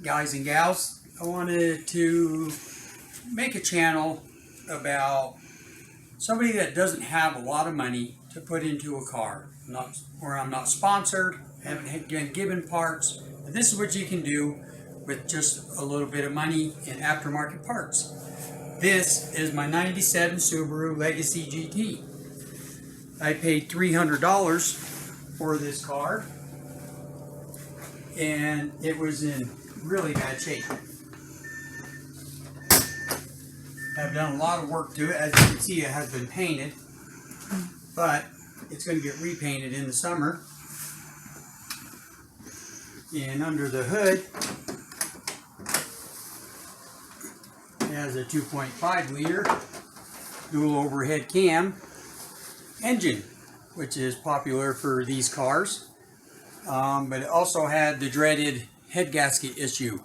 guys and gals. I wanted to make a channel about somebody that doesn't have a lot of money to put into a car. Where I'm not sponsored, haven't been given parts. But this is what you can do with just a little bit of money in aftermarket parts. This is my 97 Subaru Legacy GT. I paid $300 for this car, and it was in really bad shape. I've done a lot of work to it. As you can see, it has been painted, but it's going to get repainted in the summer. And under the hood, it has a 2.5 liter dual overhead cam engine, which is popular for these cars. But it also had the dreaded head gasket issue.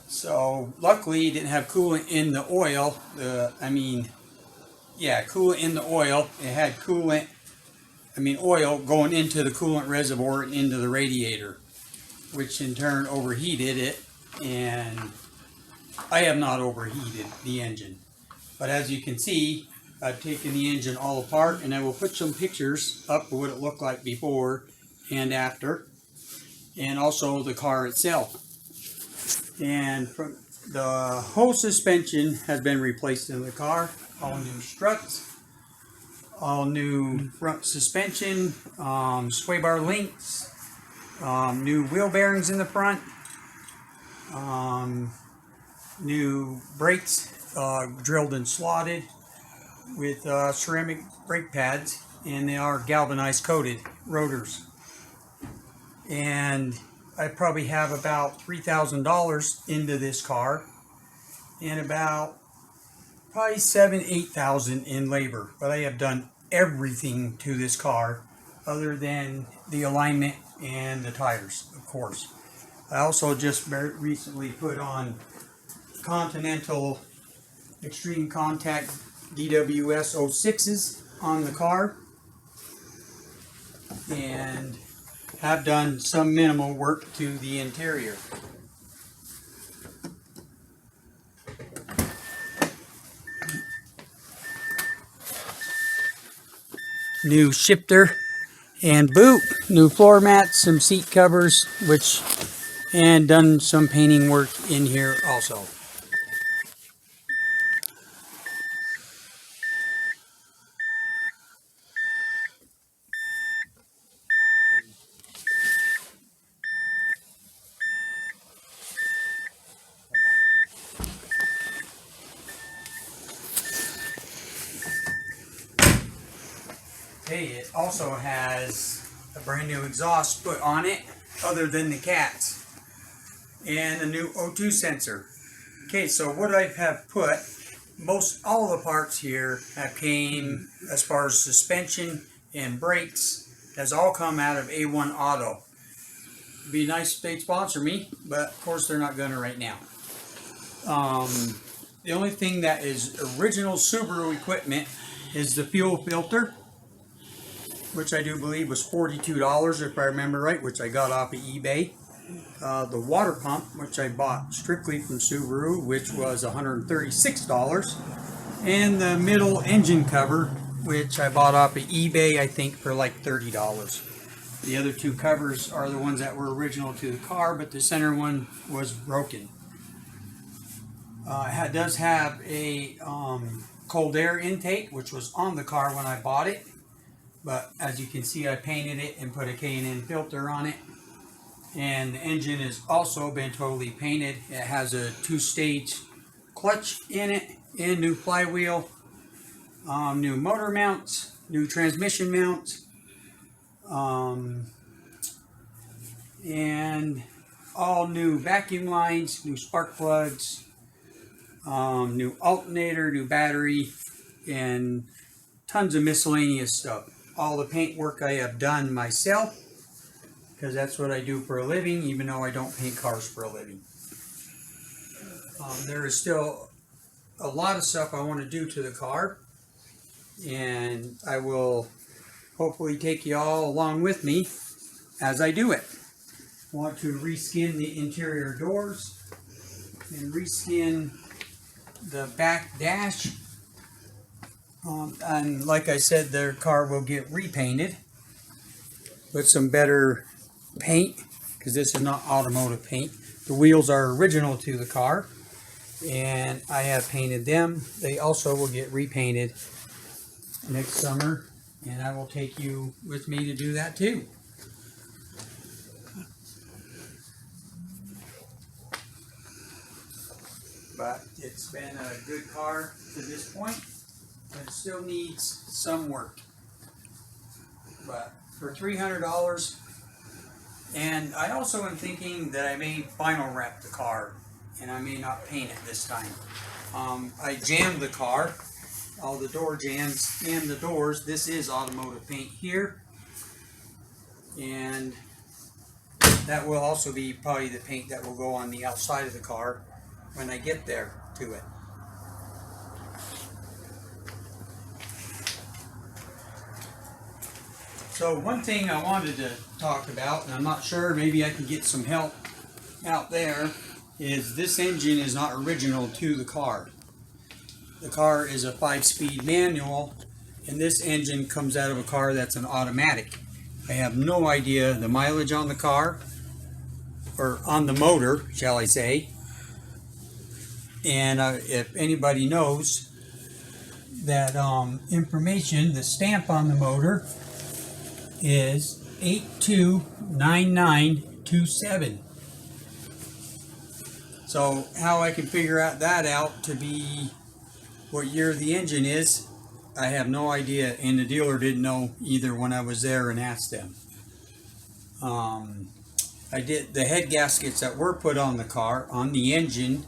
So luckily it didn't have coolant in the oil. Coolant in the oil. It had oil going into the coolant reservoir and into the radiator, which in turn overheated it, and I have not overheated the engine. But as you can see, I've taken the engine all apart, and I will put some pictures up of what it looked like before and after, and also the car itself. And from the whole suspension has been replaced in the car. All new struts, all new front suspension, sway bar links, new wheel bearings in the front, new brakes drilled and slotted with ceramic brake pads, and they are galvanized coated rotors. And I probably have about $3,000 into this car, and about probably $8,000 in labor. But I have done everything to this car other than the alignment and the tires, of course. I also just recently put on Continental Extreme Contact DWS 06s on the car, and have done some minimal work to the interior. New shifter and boot, new floor mats, some seat covers, and done some painting work in here also. It also has a brand new exhaust put on it, other than the cats, and a new O2 sensor. Okay, so what I have put, all the parts here have came, as far as suspension and brakes, has all come out of A1 Auto. It'd be nice if they'd sponsor me, but of course they're not gonna right now. The only thing that is original Subaru equipment is the fuel filter, which I do believe was $42 if I remember right, which I got off of eBay. The water pump, which I bought strictly from Subaru, which was $136. And the middle engine cover, which I bought off of eBay, I think for like $30. The other two covers are the ones that were original to the car, but the center one was broken. It does have a cold air intake, which was on the car when I bought it. But as you can see, I painted it and put a K&N filter on it. And the engine has also been totally painted. It has a 2-stage clutch in it, and new flywheel, new motor mounts, new transmission mounts, and all new vacuum lines, new spark plugs, new alternator, new battery, and tons of miscellaneous stuff. All the paint work I have done myself, because that's what I do for a living, even though I don't paint cars for a living. There is still a lot of stuff I want to do to the car, and I will hopefully take you all along with me as I do it. want to reskin the interior doors and reskin the back dash. And like I said, their car will get repainted with some better paint, because this is not automotive paint. The wheels are original to the car, and I have painted them. They also will get repainted next summer, and I will take you with me to do that too. But it's been a good car to this point, but it still needs some work. But for $300, and I also am thinking that I may vinyl wrap the car, and I may not paint it this time. I jammed the car, all the door jams and the doors. This is automotive paint here, and that will also be probably the paint that will go on the outside of the car when I get there to it. So one thing I wanted to talk about, and I'm not sure, maybe I can get some help out there, is this engine is not original to the car. The car is a 5-speed manual, and this engine comes out of a car that's an automatic. I have no idea the mileage on the car, or on the motor, shall I say. And if anybody knows that information, the stamp on the motor is 829927. So how I can figure out that out to be what year the engine is, I have no idea, and the dealer didn't know either when I was there and asked them. I did the head gaskets that were put on the car, on the engine,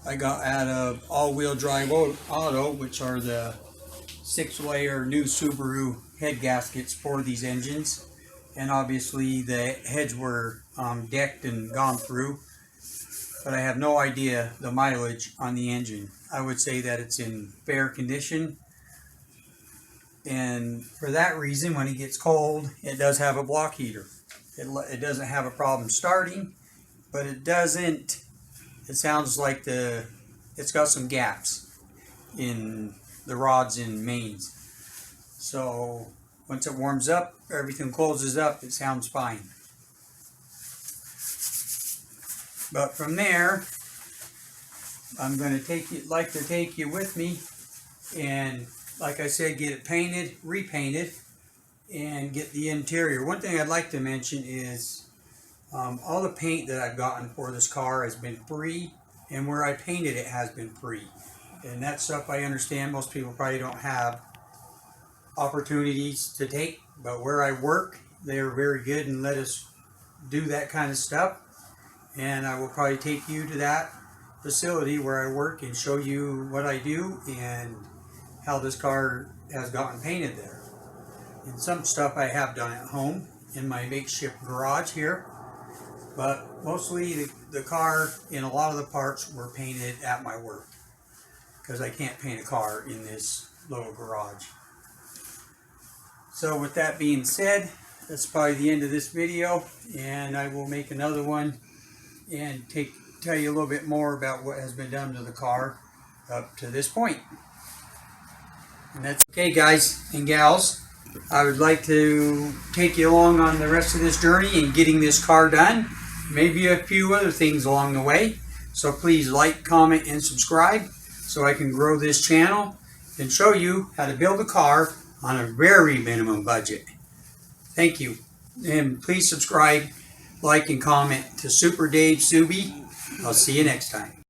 I got out of all-wheel drive auto, which are the 6-layer new Subaru head gaskets for these engines, and obviously the heads were decked and gone through, but I have no idea the mileage on the engine. I would say that it's in fair condition, and for that reason, when it gets cold, it does have a block heater. It doesn't have a problem starting, but it sounds like it's got some gaps in the rods and mains. So once it warms up, everything closes up, it sounds fine. But from there, I'm going to take you with me, and like I said, get it painted, repainted, and get the interior. One thing I'd like to mention is all the paint that I've gotten for this car has been free, and where I painted it has been free. And that stuff I understand most people probably don't have opportunities to take, but where I work, they are very good and let us do that kind of stuff. And I will probably take you to that facility where I work and show you what I do and how this car has gotten painted there. And some stuff I have done at home in my makeshift garage here, but mostly the car and a lot of the parts were painted at my work, because I can't paint a car in this little garage. So with that being said, that's probably the end of this video, and I will make another one and tell you a little bit more about what has been done to the car up to this point. And that's okay, guys and gals. I would like to take you along on the rest of this journey in getting this car done. Maybe a few other things along the way. So please like, comment, and subscribe so I can grow this channel and show you how to build a car on a very minimum budget. Thank you. And please subscribe, like, and comment to Super Dave Subi. I'll see you next time.